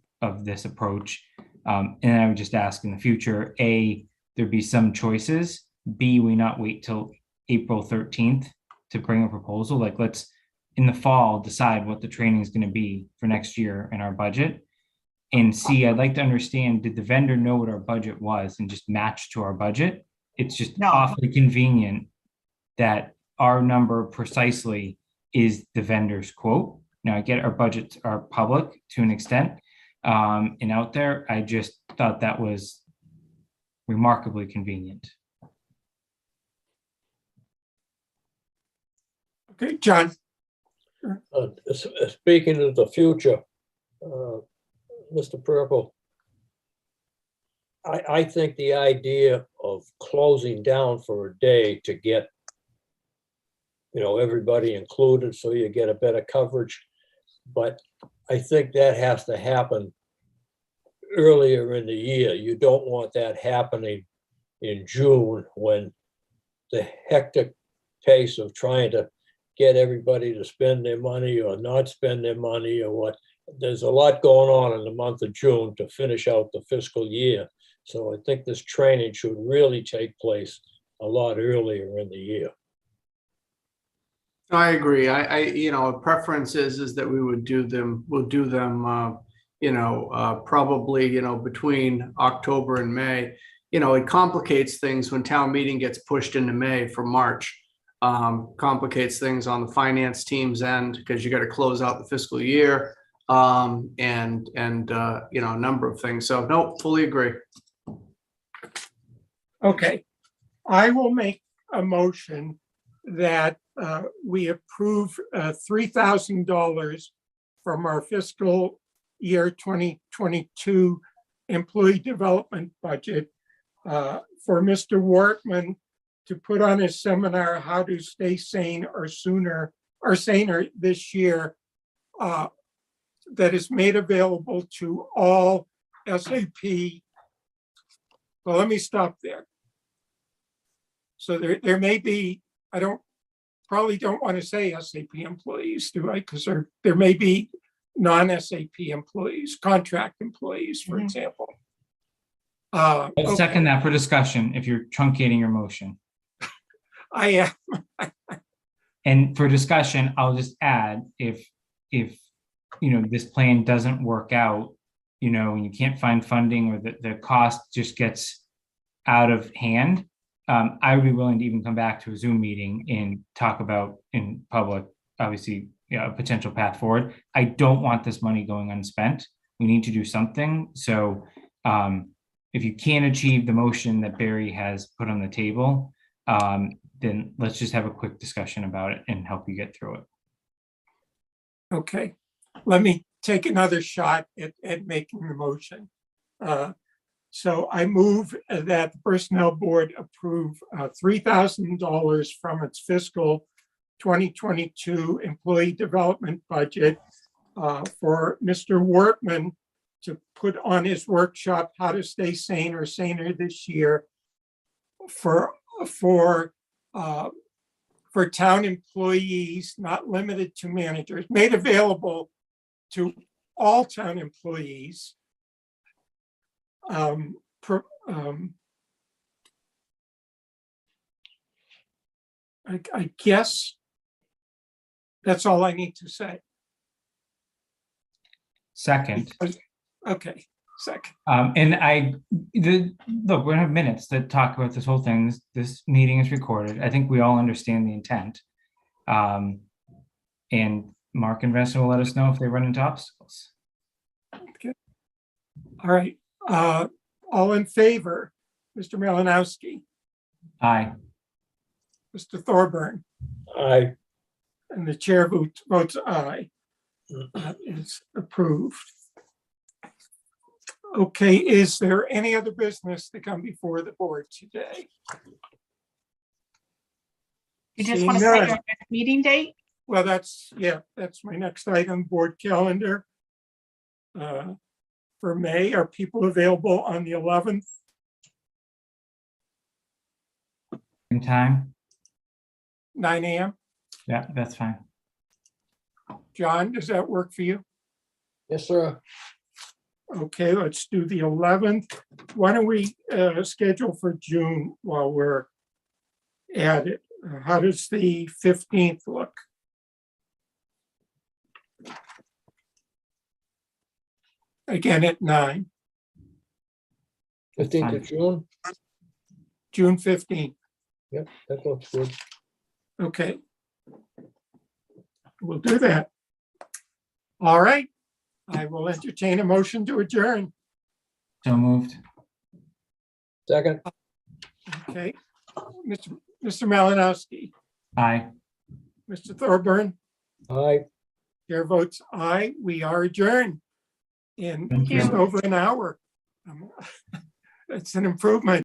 this approach. And I would just ask in the future, A, there be some choices. B, we not wait till April 13th to bring a proposal. Like, let's in the fall decide what the training is going to be for next year in our budget. And C, I'd like to understand, did the vendor know what our budget was and just match to our budget? It's just No. awfully convenient that our number precisely is the vendor's quote. Now, I get our budgets are public to an extent and out there. I just thought that was remarkably convenient. Okay, John. Speaking of the future, Mr. Purple, I think the idea of closing down for a day to get, everybody included so you get a better coverage, but I think that has to happen earlier in the year. You don't want that happening in June when the hectic pace of trying to get everybody to spend their money or not spend their money or what. There's a lot going on in the month of June to finish out the fiscal year. So I think this training should really take place a lot earlier in the year. I agree. A preference is that we'll do them, probably, between October and May. It complicates things when town meeting gets pushed into May from March. Complicates things on the finance team's end because you got to close out the fiscal year, and a number of things. So no, fully agree. Okay, I will make a motion that we approve $3,000 from our fiscal year 2022 employee development budget for Mr. Workman to put on his seminar, How to Stay Sane or Saner this year, that is made available to all SAP. Well, let me stop there. So there may be, probably don't want to say SAP employees, do I? Because there may be non-SAP employees, contract employees, for example. I'll second that for discussion if you're truncating your motion. I am. And for discussion, I'll just add, if this plan doesn't work out, and you can't find funding or the cost just gets out of hand, I would be willing to even come back to a Zoom meeting and talk about in public, obviously, a potential path forward. I don't want this money going unspent. We need to do something. So if you can't achieve the motion that Barry has put on the table, then let's just have a quick discussion about it and help you get through it. Okay, let me take another shot at making the motion. So I move that the Personnel Board approve $3,000 from its fiscal 2022 employee development budget for Mr. Workman to put on his workshop, How to Stay Sane or Saner this year for town employees, not limited to managers, made available to all town employees. I guess that's all I need to say. Second. Okay, second. And look, we're gonna have minutes to talk about this whole thing. This meeting is recorded. I think we all understand the intent. And Mark and Vincent will let us know if they run into obstacles. Okay. All right. All in favor, Mr. Malinowski, Aye. Mr. Thorburn, Aye. and the chair votes aye. That is approved. Okay, is there any other business to come before the board today? You just Seeing want to set none. your next meeting date? Well, that's my next item, board calendar. For May, are people available on the 11th? In time? 9 a.m.? Yeah, that's fine. John, does that work for you? Yes, sir. Okay, let's do the 11th. Why don't we schedule for June while we're at it? How does the 15th look? Again at 9, 15th of June. June 15th. Yep, that looks good. Okay. We'll do that. All right. I will entertain a motion to adjourn. So moved. Second, Okay. Mr. Malinowski, Aye. Mr. Thorburn, aye. chair votes aye. We are adjourned in Thank just you. over an hour. It's an improvement.